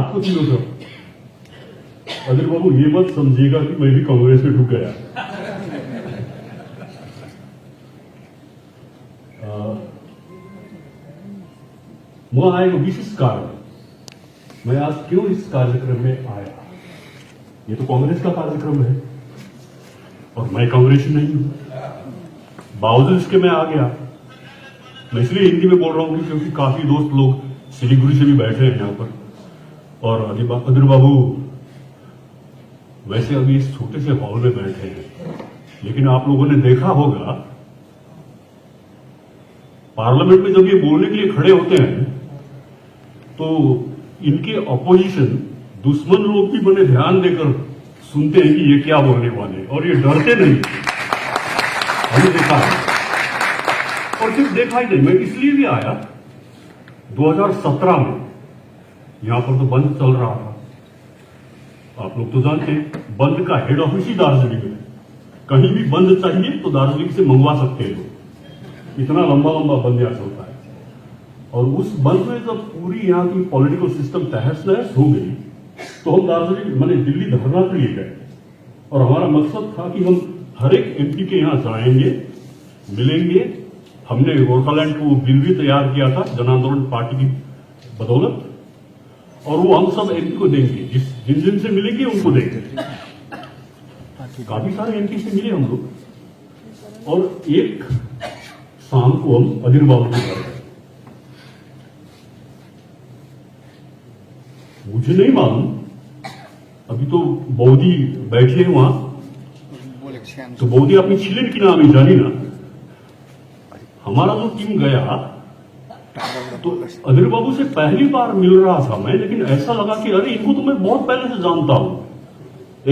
बात को सुनो सर। अनिल बाबू ये मत समझिएगा कि मैं भी कांग्रेस में ढुक गया। वहां एक विशिष्ट कारण, मैं आज क्यों इस कार्यक्रम में आया। ये तो कांग्रेस का कार्यक्रम है और मैं कांग्रेसी नहीं हूं। बावजूद इसके मैं आ गया। मैं इसलिए हिंदी में बोल रहा हूं क्योंकि काफी दोस्त लोग सिलीगुड़ी से भी बैठे हैं यहां पर। और अनिल बाबू वैसे अभी इस छोटे से हॉल में बैठे हैं, लेकिन आप लोगों ने देखा होगा पार्लियामेंट में जब ये बोलने के लिए खड़े होते हैं तो इनके अपोजिशन दुश्मन लोग भी बड़े ध्यान देकर सुनते हैं कि ये क्या बोलने वाले हैं, और ये डरते नहीं। हमने देखा है। और सिर्फ देखा ही नहीं, मैं इसलिए भी आया 2017 में यहां पर तो बंद चल रहा था। आप लोग तो जानते हैं बंद का हेड ऑफिस ही दार्जिलिंग है। कहीं भी बंद चाहिए तो दार्जिलिंग से मंगवा सकते हैं लोग। इतना लंबा लंबा बंद यहां चलता है। और उस बंद में जब पूरी यहाँ की पॉलिटिकल सिस्टम तहस नहस हो गई तो हम दार्जिलिंग मैंने दिल्ली धरना के लिए गए। और हमारा मकसद था कि हम हर एक एमपी के यहां जाएंगे, मिलेंगे। हमने गोरखालैंड को बिल भी तैयार किया था जन आंदोलन पार्टी की बदौलत, और वो हम सब एमपी को देंगे। जिन जिन से मिलेंगे उनको देंगे। काफी सारे एमपी से मिले हम लोग। और एक शाम को हम अनिल बाबू के घर गए। मुझे नहीं मालूम, अभी तो बौदी बैठे हैं वहां, तो बौदी अपनी छिलन की नाम ही जानी ना। हमारा जो टीम गया तो अनिल बाबू से पहली बार मिल रहा था मैं, लेकिन ऐसा लगा कि अरे इनको तो मैं बहुत पहले से जानता हूं।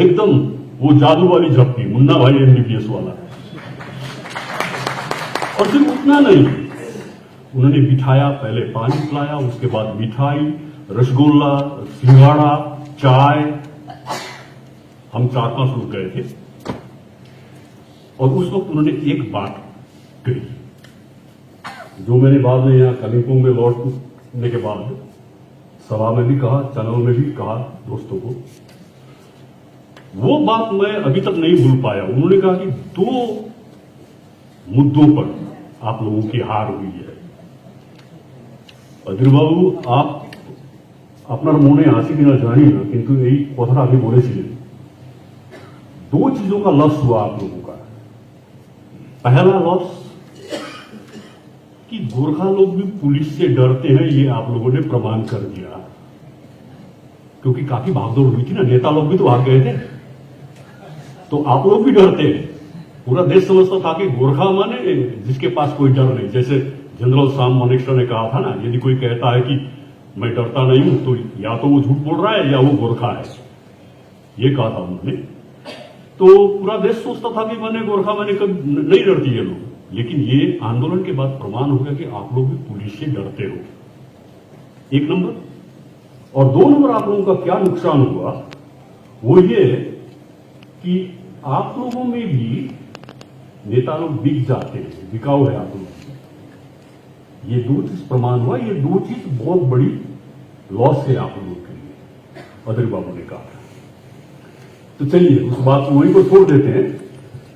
एकदम वो जादू वाली झपकी, मुन्ना भाई एमबीबीएस वाला। और सिर्फ उतना नहीं, उन्होंने बिठाया, पहले पानी पिलाया, उसके बाद मिठाई, रसगुल्ला, सिंघाड़ा, चाय। हम 4-5 लोग गए थे। और उस वक्त उन्होंने एक बात कही जो मैंने बाद में यहाँ कालिम्पोंग में लौटने के बाद सभा में भी कहा, चैनल में भी कहा दोस्तों को। वो बात मैं अभी तक नहीं भूल पाया। उन्होंने कहा कि 2 मुद्दों पर आप लोगों की हार हुई है। अनिल बाबू आप আপনার মনে আছে কিনা জানি না, কিন্তু এই কথাটা আপনি বলেছিলেন। 2 चीजों का लॉस हुआ आप लोगों का। पहला लॉस कि गोरखा लोग भी पुलिस से डरते हैं, ये आप लोगों ने प्रमाण कर दिया। क्योंकि काफी भागदौड़ हुई थी ना, नेता लोग भी तो भाग गए थे, तो आप लोग भी डरते हैं। पूरा देश समझता था कि गोरखा माने जिसके पास कोई डर नहीं। जैसे जनरल साम मानेकशॉ ने कहा था ना, यदि कोई कहता है कि मैं डरता नहीं हूं तो या तो वो झूठ बोल रहा है या वो गोरखा है, ये कहा था उन्होंने। तो पूरा देश सोचता था कि मैंने गोरखा मैंने कभी नहीं डरती है लोग। लेकिन ये आंदोलन के बाद प्रमाण हो गया कि आप लोग भी पुलिस से डरते हो, 1 नंबर। और 2 नंबर आप लोगों का क्या नुकसान हुआ वो ये कि आप लोगों में भी नेता लोग बिक जाते हैं, बिकाऊ है आप लोग। ये 2 चीज प्रमाण हुआ। ये 2 चीज बहुत बड़ी लॉस है आप लोगों के लिए, अनिल बाबू ने कहा। तो चलिए उस बात को वहीं पर छोड़ देते हैं।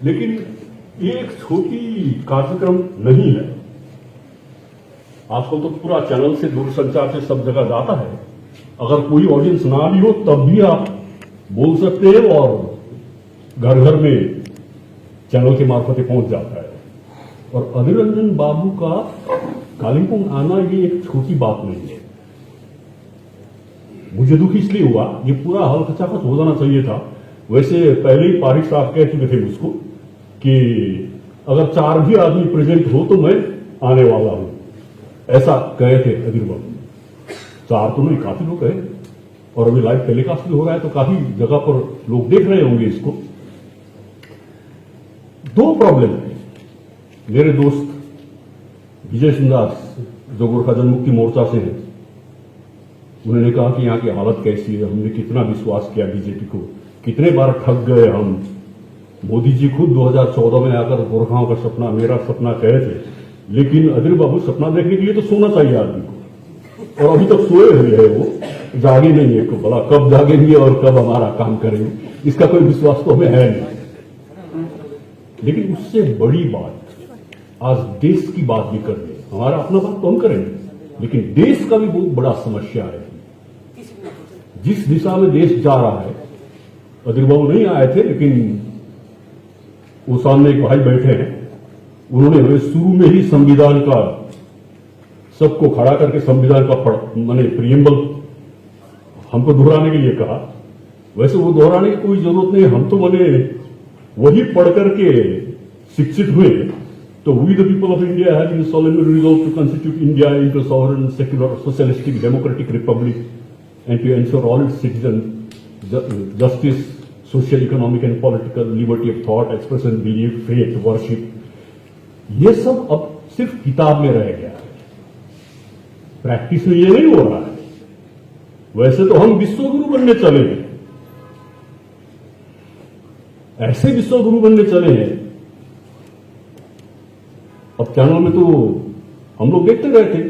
लेकिन ये एक छोटी कार्यक्रम नहीं है। आजकल तो पूरा चैनल से, दूरसंचार से सब जगह जाता है। अगर कोई ऑडियंस ना भी हो तब भी आप बोल सकते हैं और घर घर में चैनल के मार्फत पहुंच जाता है। और अनिल रंजन बाबू का कालिम्पोंग आना ये एक छोटी बात नहीं है। मुझे दुख इसलिए हुआ, ये पूरा हल खचाखच हो जाना चाहिए था। वैसे पहले ही पारिक साहब कह चुके थे मुझको कि अगर 4 भी आदमी प्रेजेंट हो तो मैं आने वाला हूं, ऐसा कहे थे अनिल बाबू। 4 तो नहीं, काफी लोग गए। और अभी लाइव टेलीकास्ट भी हो रहा है तो काफी जगह पर लोग देख रहे होंगे इसको। 2 प्रॉब्लम है। मेरे दोस्त विजय सुंदास जो गोरखा जनमुक्ति मोर्चा से हैं, उन्होंने कहा कि यहाँ की हालत कैसी है, हमने कितना विश्वास किया बीजेपी को, कितने बार ठग गए हम। मोदी जी खुद 2014 में आकर गोरखाओं का सपना, मेरा सपना कहे थे। लेकिन अनिल बाबू, सपना देखने के लिए तो सोना चाहिए आदमी को, और अभी तक सोए हुए है वो। जागे नहीं है, बोला कब जागेंगे और कब हमारा काम करेंगे, इसका कोई विश्वास तो हमें है नहीं। लेकिन उससे बड़ी बात, आज देश की बात भी करनी है, हमारा अपना बात तो हम करेंगे, लेकिन देश का भी बहुत बड़ा समस्या है। जिस दिशा में देश जा रहा है, अधीर बाबू नहीं आए थे, लेकिन वो सामने एक भाई बैठे हैं, उन्होंने हमें शुरू में ही संविधान का सबको खड़ा करके संविधान का माने प्रियम्बल हमको दोहराने के लिए कहा। वैसे वो दोहराने की कोई जरूरत नहीं, हम तो माने वही पढ़ करके शिक्षित हुए। तो we the people of India have solemnly resolved to constitute India into a sovereign, secular, socialistic, democratic republic and to ensure all its citizens justice, social, economic and political liberty of thought, expression, belief, faith, worship। ये सब अब सिर्फ किताब में रह गया है, practice में ये नहीं हो रहा है। वैसे तो हम विश्वगुरु बनने चले हैं, ऐसे विश्वगुरु बनने चले हैं। अब चैनल में तो हम लोग देखते रहे थे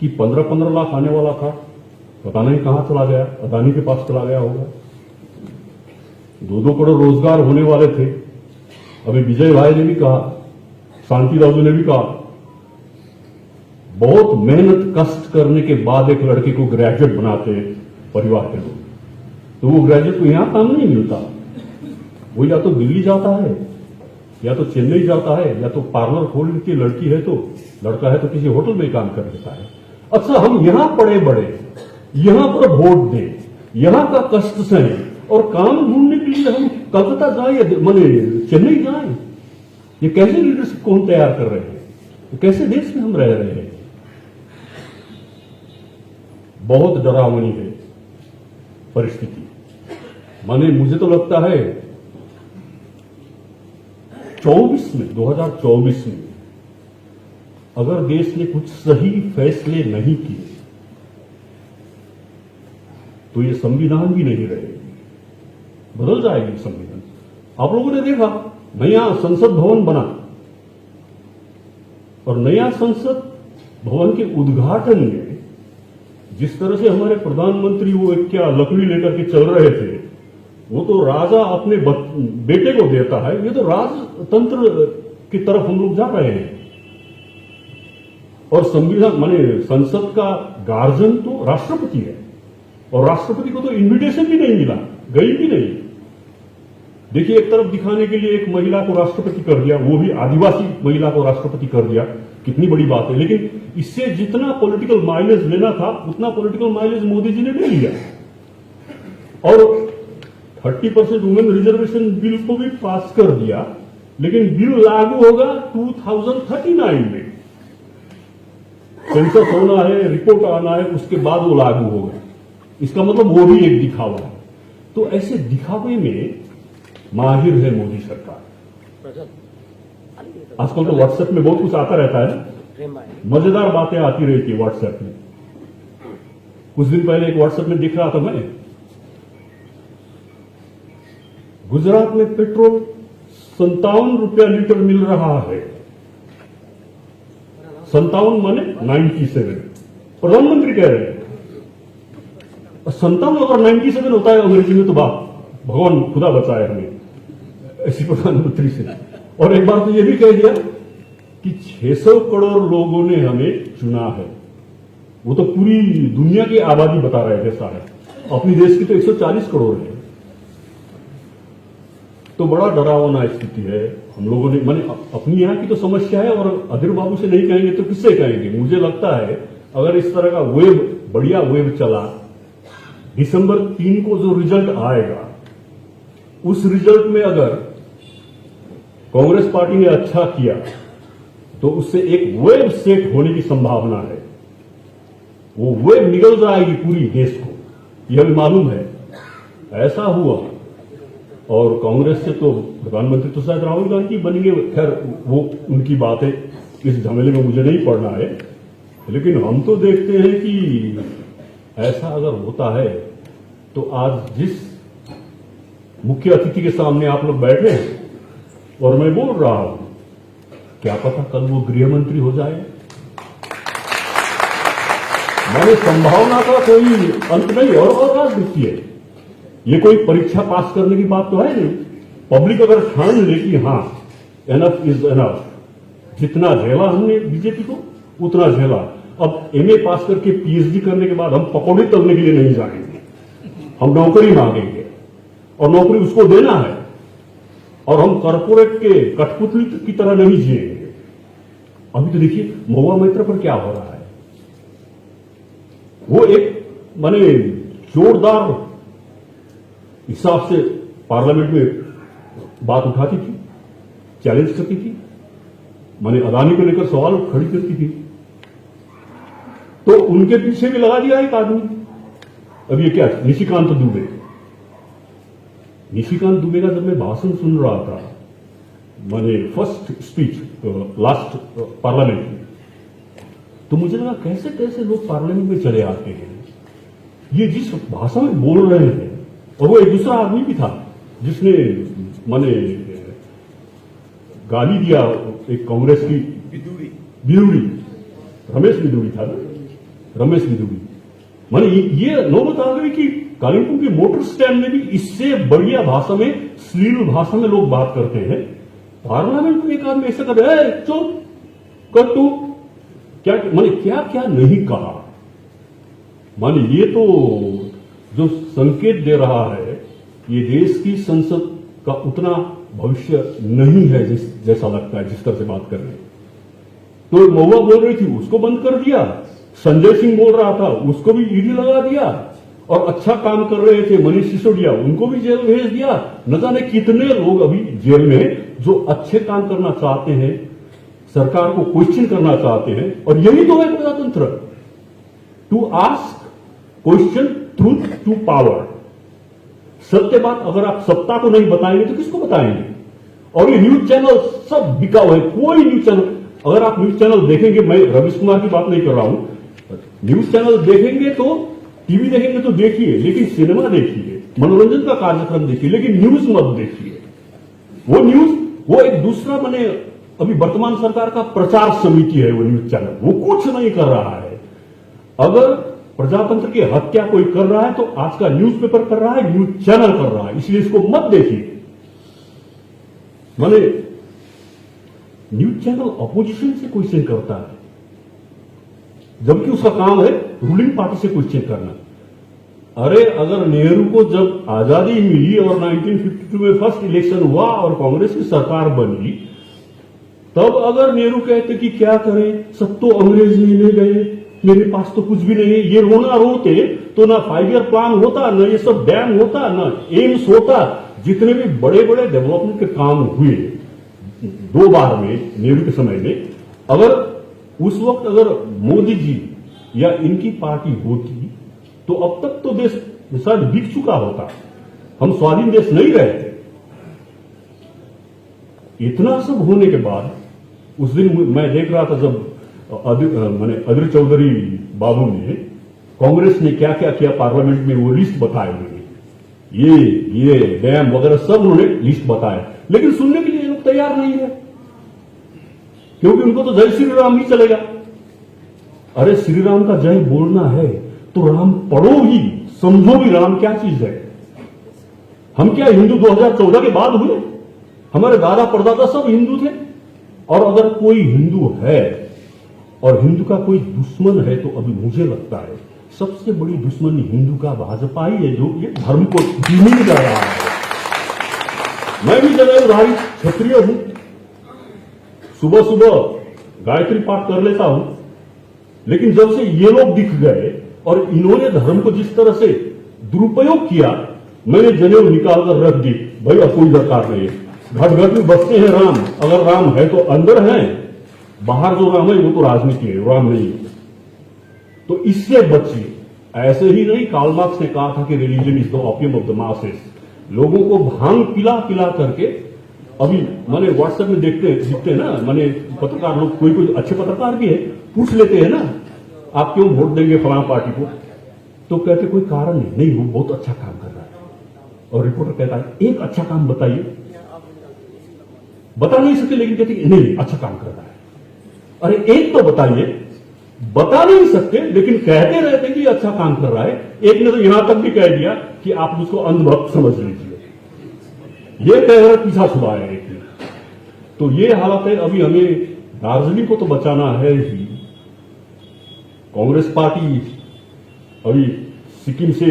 कि 15-15 लाख आने वाला था, पता नहीं कहां चला गया, अदानी के पास चला गया होगा। 2-2 करोड़ रोजगार होने वाले थे। अभी विजय भाई ने भी कहा, शांति दादू ने भी कहा, बहुत मेहनत कष्ट करने के बाद एक लड़के को ग्रेजुएट बनाते हैं परिवार के लोग, तो वो ग्रेजुएट को यहां काम नहीं मिलता, वो या तो दिल्ली जाता है, या तो चेन्नई जाता है, या तो पार्लर खोल की लड़की है तो, लड़का है तो किसी होटल में काम कर देता है। अच्छा, हम यहां पड़े बड़े, यहां पर वोट दें, यहां का कष्ट सहें और काम ढूंढने के लिए हम कलकत्ता जाए या माने चेन्नई जाए। ये कैसे लीडरशिप को हम तैयार कर रहे हैं, तो कैसे देश में हम रह रहे हैं। बहुत डरावनी है परिस्थिति। माने मुझे तो लगता है 2024 में अगर देश ने कुछ सही फैसले नहीं किए तो ये संविधान भी नहीं रहेगी, बदल जाएगी संविधान। आप लोगों ने देखा नया संसद भवन बना, और नया संसद भवन के उद्घाटन में जिस तरह से हमारे प्रधानमंत्री वो क्या लकड़ी लेकर के चल रहे थे, वो तो राजा अपने बेटे को देता है, ये तो राजतंत्र की तरफ हम लोग जा रहे हैं। और संविधान माने संसद का गार्जियन तो राष्ट्रपति है, और राष्ट्रपति को तो इन्विटेशन भी नहीं मिला, गई भी नहीं। देखिए, एक तरफ दिखाने के लिए एक महिला को राष्ट्रपति कर दिया, वो भी आदिवासी महिला को राष्ट्रपति कर दिया, कितनी बड़ी बात है। लेकिन इससे जितना पॉलिटिकल माइलेज लेना था उतना पॉलिटिकल माइलेज मोदी जी ने ले लिया, और 30% वुमेन रिजर्वेशन बिल को भी पास कर दिया। लेकिन बिल लागू होगा 2039 में, सेंसस होना है, रिपोर्ट आना है, उसके बाद वो लागू होगा। इसका मतलब वो भी एक दिखावा है। तो ऐसे दिखावे में माहिर है मोदी सरकार। आजकल तो व्हाट्सएप में बहुत कुछ आता रहता है, मजेदार बातें आती रहती है व्हाट्सएप में। कुछ दिन पहले एक व्हाट्सएप में दिख रहा था मैं, गुजरात में पेट्रोल 57 रुपया लीटर मिल रहा है। 57 माने 97, प्रधानमंत्री कह रहे हैं। 57 अगर 97 होता है अंग्रेजी में तो बात, भगवान खुदा बचाए हमें ऐसी प्रधानमंत्री से। और एक बार तो यह भी कह दिया कि 600 करोड़ लोगों ने हमें चुना है। वो तो पूरी दुनिया की आबादी बता रहे थे सारे, अपनी देश की तो 140 करोड़ है। तो बड़ा डरावना स्थिति है। हम लोगों ने माने अपनी यहां की तो समस्या है, और अधीर बाबू से नहीं कहेंगे तो किससे कहेंगे। मुझे लगता है अगर इस तरह का बढ़िया वेब चला, दिसंबर 3 को जो रिजल्ट आएगा, उस रिजल्ट में अगर कांग्रेस पार्टी ने अच्छा किया तो उससे एक वेब सेट होने की संभावना है। वो वेब निकल जाएगी पूरी देश को, यह भी मालूम है। ऐसा हुआ और कांग्रेस से तो प्रधानमंत्री तो शायद राहुल गांधी बनेंगे। खैर वो उनकी बात है, इस झमेले में मुझे नहीं पड़ना है। लेकिन हम तो देखते हैं कि ऐसा अगर होता है तो आज जिस मुख्य अतिथि के सामने आप लोग बैठे हैं और मैं बोल रहा हूं, क्या पता कल वो गृह मंत्री हो जाए। मैंने संभावना का कोई अंत नहीं और बात दिखती है। ये कोई परीक्षा पास करने की बात तो है नहीं। पब्लिक अगर ठान ले कि हाँ एनफ इज एनफ, जितना झेला हमने बीजेपी को उतना झेला, अब एमए पास करके पीएचडी करने के बाद हम पकौड़े तलने के लिए नहीं जाएंगे, हम नौकरी मांगेंगे और नौकरी उसको देना है, और हम कॉर्पोरेट के कठपुतली की तरह नहीं जिएंगे। अभी तो देखिए महुआ मैत्र पर क्या हो रहा है। वो एक माने जोरदार हिसाब से पार्लियामेंट में बात उठाती थी, चैलेंज करती थी, माने अदानी को लेकर सवाल खड़ी करती थी, तो उनके पीछे भी लगा दिया एक आदमी। अब ये क्या, निशिकांत दुबे। निशिकांत दुबे का जब मैं भाषण सुन रहा था, माने फर्स्ट स्पीच लास्ट पार्लियामेंट में, तो मुझे लगा कैसे कैसे लोग पार्लियामेंट में चले आते हैं। ये जिस भाषा में बोल रहे थे, और वो एक दूसरा आदमी भी था जिसने माने गाली दिया एक कांग्रेस की बिदुड़ी, रमेश बिदुड़ी था ना, रमेश बिदुड़ी। माने ये नौबत आ गई कि कालिम्पोंग के मोटर स्टैंड में भी इससे बढ़िया भाषा में, श्लील भाषा में लोग बात करते हैं। पार्लियामेंट में एक आदमी ऐसा कर रहा है, चुप कर तू, क्या माने क्या क्या नहीं कहा। माने ये तो जो संकेत दे रहा है, ये देश की संसद का उतना भविष्य नहीं है जैसा लगता है, जिस तरह से बात कर रहे हैं। तो महुआ बोल रही थी, उसको बंद कर दिया। संजय सिंह बोल रहा था, उसको भी ईडी लगा दिया। और अच्छा काम कर रहे थे मनीष सिसोदिया, उनको भी जेल भेज दिया। न जाने कितने लोग अभी जेल में हैं जो अच्छे काम करना चाहते हैं, सरकार को क्वेश्चन करना चाहते हैं। और यही तो है प्रजातंत्र, to ask question truth to power. सत्य बात अगर आप सत्ता को नहीं बताएंगे तो किसको बताएंगे। और ये न्यूज चैनल सब बिका हुआ है। कोई न्यूज चैनल, अगर आप न्यूज चैनल देखेंगे, मैं रवीश कुमार की बात नहीं कर रहा हूं, न्यूज चैनल देखेंगे तो, टीवी देखेंगे तो देखिए, लेकिन सिनेमा देखिए, मनोरंजन का कार्यक्रम देखिए, लेकिन न्यूज मत देखिए। वो न्यूज, वो एक दूसरा माने अभी वर्तमान सरकार का प्रचार समिति है वो न्यूज चैनल, वो कुछ नहीं कर रहा है। अगर प्रजातंत्र की हत्या कोई कर रहा है तो आज का न्यूज़पेपर कर रहा है, न्यूज चैनल कर रहा है, इसलिए इसको मत देखिए। माने न्यूज चैनल अपोजिशन से क्वेश्चन करता है, जबकि उसका काम है रूलिंग पार्टी से क्वेश्चन करना। अरे अगर नेहरू को जब आजादी मिली और 1952 में फर्स्ट इलेक्शन हुआ और कांग्रेस की सरकार बनी, तब अगर नेहरू कहते कि क्या करें, सब तो अंग्रेज लेने गए, मेरे पास तो कुछ भी नहीं है, ये रोना रोते तो ना 5 ईयर प्लान होता, ना ये सब डैम होता, ना एम्स होता। जितने भी बड़े बड़े डेवलपमेंट के काम हुए 2 बार में नेहरू के समय में, अगर उस वक्त अगर मोदी जी या इनकी पार्टी होती तो अब तक तो देश शायद बिक चुका होता, हम स्वाधीन देश नहीं रहते। इतना सब होने के बाद उस दिन मैं देख रहा था जब मैंने अधीर चौधरी बाबू ने, कांग्रेस ने क्या क्या किया पार्लियामेंट में, वो लिस्ट बताए उन्होंने, ये डैम वगैरह सब उन्होंने लिस्ट बताया, लेकिन सुनने के लिए लोग तैयार नहीं है, क्योंकि उनको तो जय श्री राम ही चलेगा। अरे श्री राम का जय बोलना है तो राम पढ़ो ही, समझो भी राम क्या चीज है। हम क्या हिंदू 2014 के बाद हुए? हमारे दादा परदादा सब हिंदू थे। और अगर कोई हिंदू है और हिंदू का कोई दुश्मन है तो अभी मुझे लगता है सबसे बड़ी दुश्मनी हिंदू का भाजपा ही है, जो ये धर्म को धीमी जा रहा है। मैं भी जनाधारी क्षत्रिय हूं, सुबह सुबह गायत्री पाठ कर लेता हूं, लेकिन जब से ये लोग दिख गए और इन्होंने धर्म को जिस तरह से दुरुपयोग किया, मैंने जनेऊ निकाल कर रख दी। भैया कोई दरकार नहीं है, घर घर में बसते हैं राम, अगर राम है तो अंदर है, बाहर जो राम है वो तो राजनीति है, राम नहीं है। तो इससे बचिए। ऐसे ही नहीं, कार्ल मार्क्स ने कहा था कि religion is the opium of the masses. लोगों को भांग पिला पिला करके, अभी माने व्हाट्सएप में दिखते हैं ना, माने पत्रकार लोग, कोई अच्छे पत्रकार भी है, पूछ लेते हैं ना आप क्यों वोट देंगे फलां पार्टी को, तो कहते कोई कारण नहीं, वो बहुत अच्छा काम कर रहा है। और रिपोर्टर कहता है एक अच्छा काम बताइए, बता नहीं सकते, लेकिन कहते नहीं अच्छा काम कर रहा है। अरे एक तो बताइए, बता नहीं सकते, लेकिन कहते रहते कि अच्छा काम कर रहा है। एक ने तो यहां तक भी कह दिया कि आप उसको अंधभक्त समझ लीजिए, ये कह रहा पीछा छुपा है एक ने। तो ये हालत है। अभी हमें दार्जिलिंग को तो बचाना है ही। कांग्रेस पार्टी अभी सिक्किम से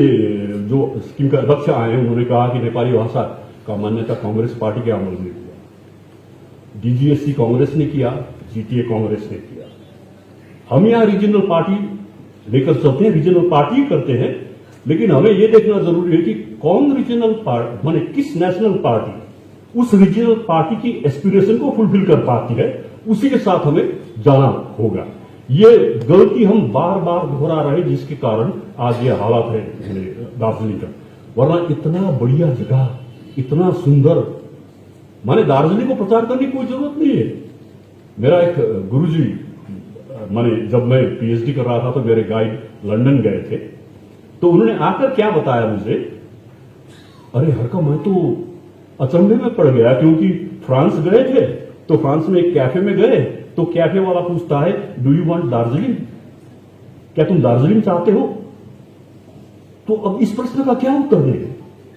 जो सिक्किम के अध्यक्ष आए हैं, उन्होंने कहा कि नेपाली भाषा का मान्यता कांग्रेस पार्टी के अमल में हुआ। डीजीएससी कांग्रेस ने किया, जीटीए कांग्रेस ने किया। हम यहां रीजनल पार्टी लेकर चलते हैं, रीजनल पार्टी करते हैं, लेकिन हमें यह देखना जरूरी है कि कौन रीजनल पार्टी, माने किस नेशनल पार्टी उस रीजनल पार्टी की एस्पिरेशन को फुलफिल कर पाती है, उसी के साथ हमें जाना होगा। ये गलती हम बार बार दोहरा रहे, जिसके कारण आज ये हालात है दार्जिलिंग का। वरना इतना बढ़िया जगह, इतना सुंदर, माने दार्जिलिंग को प्रचार करने की कोई जरूरत नहीं है। मेरा एक गुरुजी, माने जब मैं पीएचडी कर रहा था तो मेरे गाइड लंदन गए थे, तो उन्होंने आकर क्या बताया मुझे, अरे हरका मैं तो अचंभे में पड़ गया, क्योंकि फ्रांस गए थे तो फ्रांस में एक कैफे में गए तो कैफे वाला पूछता है, डू यू वांट दार्जिलिंग, क्या तुम दार्जिलिंग चाहते हो? तो अब इस प्रश्न का क्या उत्तर दें?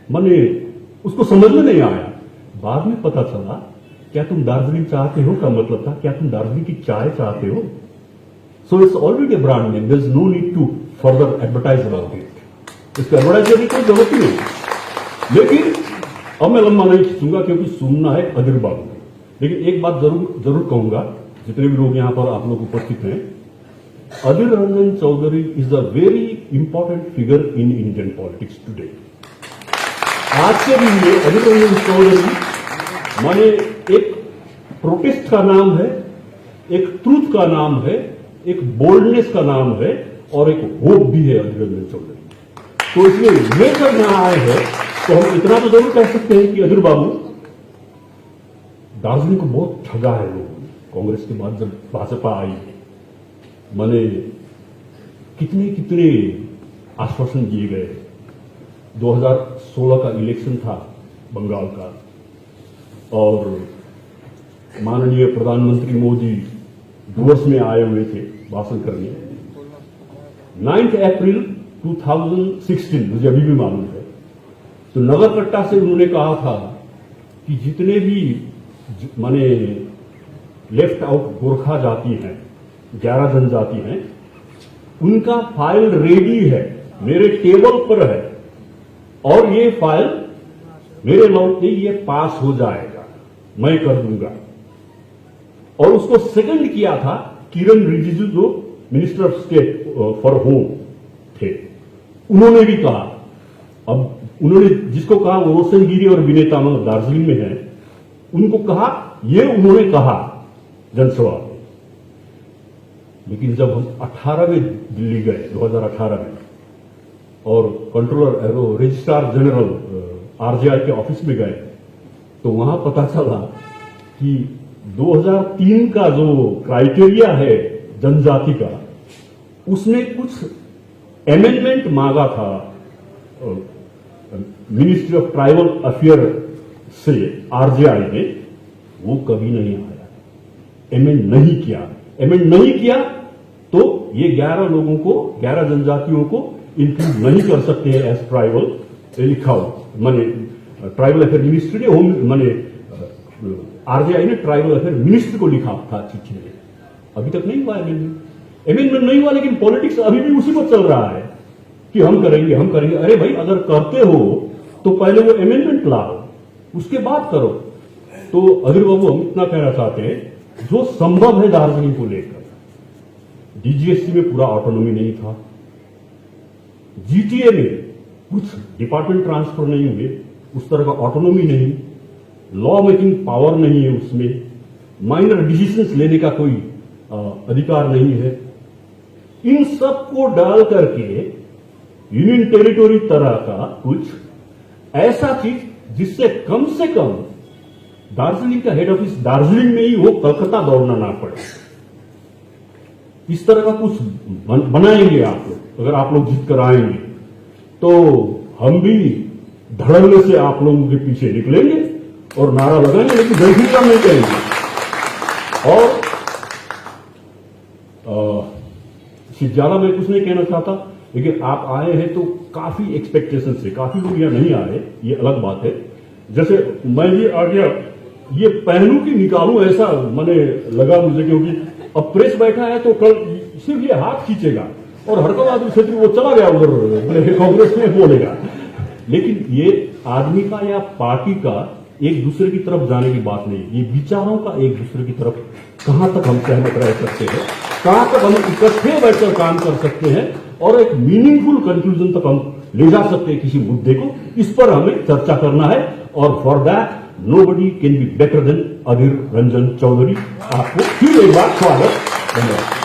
मैंने उसको समझ में नहीं आया। बाद में पता चला क्या तुम दार्जिलिंग चाहते हो का मतलब था क्या तुम दार्जिलिंग की चाय चाहते हो। So it's already a brand name, there is no need to further advertise about it. इसको एडवर्टाइज करने की कोई जरूरत ही नहीं। लेकिन अब मैं लंबा नहीं खींचूंगा, क्योंकि सुनना है अदिर बाबू। लेकिन एक बात जरूर कहूंगा, जितने भी लोग यहां पर आप लोग उपस्थित हैं, Adhir Ranjan Chowdhury is a very important figure in Indian politics today. आज के दिन में अधीर रंजन चौधरी माने एक प्रोटेस्ट का नाम है, एक ट्रूथ का नाम है, एक बोल्डनेस का नाम है, और एक होप भी है अधीर रंजन चौधरी। तो इसलिए वे जब यहां आए हैं तो हम इतना तो जरूर कह सकते हैं कि अधीर बाबू दार्जिलिंग को बहुत ठगा है लोगों ने। कांग्रेस के बाद जब भाजपा आई, माने कितने कितने आश्वासन दिए गए। 2016 का इलेक्शन था बंगाल का, और माननीय प्रधानमंत्री मोदी डुवर्स में आए हुए थे भाषण करने। 9 अप्रैल 2016, मुझे अभी भी मालूम है, तो नगरकट्टा से उन्होंने कहा था कि जितने भी माने लेफ्ट आउट गोरखा जाति हैं, 11 जनजाति हैं, उनका फाइल रेडी है, मेरे टेबल पर है, और ये फाइल मेरे लौटते ही ये पास हो जाएगा, मैं कर दूंगा। और उसको सेकंड किया था किरण रिजिजू, जो minister of state for home थे। उन्होंने भी कहा, अब उन्होंने जिसको कहा वो रोशन गिरी और विनय तामांग दार्जिलिंग में है, उनको कहा, ये उन्होंने कहा जनसभा में। लेकिन जब हम 18 में दिल्ली गए 2018 में, और कंट्रोलर रजिस्ट्रार जनरल आरजीआई के ऑफिस में गए, तो वहां पता चला कि 2003 का जो क्राइटेरिया है जनजाति का, उसने कुछ अमेंडमेंट मांगा था मिनिस्ट्री ऑफ ट्राइबल अफेयर से आरजीआई ने, वो कभी नहीं आया, अमेंड नहीं किया। अमेंड नहीं किया तो ये 11 लोगों को, 11 जनजातियों को इंक्लूड नहीं कर सकते हैं एज ट्राइबल, लिखा हो, माने ट्राइबल अफेयर मिनिस्ट्री ने, होम माने आरजीआई ने ट्राइबल अफेयर मिनिस्ट्री को लिखा था चिट्ठी में। अभी तक नहीं हुआ अमेंडमेंट नहीं हुआ, लेकिन पॉलिटिक्स अभी भी उसी पर चल रहा है कि हम करेंगे, हम करेंगे। अरे भाई, अगर करते हो तो पहले वो अमेंडमेंट लाओ, उसके बाद करो। तो अधीर बाबू, हम इतना कहना चाहते हैं, जो संभव है दार्जिलिंग को लेकर, डीजीएससी में पूरा ऑटोनॉमी नहीं था, जीटीए में कुछ डिपार्टमेंट ट्रांसफर नहीं हुए, उस तरह का ऑटोनॉमी नहीं, लॉ मेकिंग पावर नहीं है उसमें, माइनर डिसीजंस लेने का कोई अधिकार नहीं है। इन सब को डाल करके यूनियन टेरिटोरी तरह का कुछ ऐसा चीज जिससे कम से कम दार्जिलिंग का हेड ऑफिस दार्जिलिंग में ही हो, कलकत्ता दौड़ना ना पड़े, इस तरह का कुछ बनाएंगे आप लोग। अगर आप लोग जीत कर आएंगे तो हम भी धड़ल्ले से आप लोगों के पीछे निकलेंगे और नारा लगाएंगे, लेकिन जयहिंद नहीं कहेंगे। और इससे ज्यादा मैं कुछ नहीं कहना चाहता, लेकिन आप आए हैं तो काफी एक्सपेक्टेशन से, काफी लोग यहाँ नहीं आए, ये अलग बात है। जैसे मैं ये आ गया, ये पहलू की निकालू ऐसा मैंने लगा मुझे, क्योंकि अब प्रेस बैठा है तो कल सिर्फ ये हाथ खींचेगा और हड़कम आदमी क्षेत्र वो चला गया उधर कांग्रेस में बोलेगा। लेकिन ये आदमी का या पार्टी का एक दूसरे की तरफ जाने की बात नहीं, ये विचारों का एक दूसरे की तरफ कहां तक हम सहमत रह सकते हैं, कहां तक हम इकट्ठे बैठकर काम कर सकते हैं और एक मीनिंगफुल कंक्लूजन तक हम ले जा सकते हैं किसी मुद्दे को, इस पर हमें चर्चा करना है। और for that nobody can be better than Adhir Ranjan Chowdhury. आपको फिर एक बार स्वागत, धन्यवाद।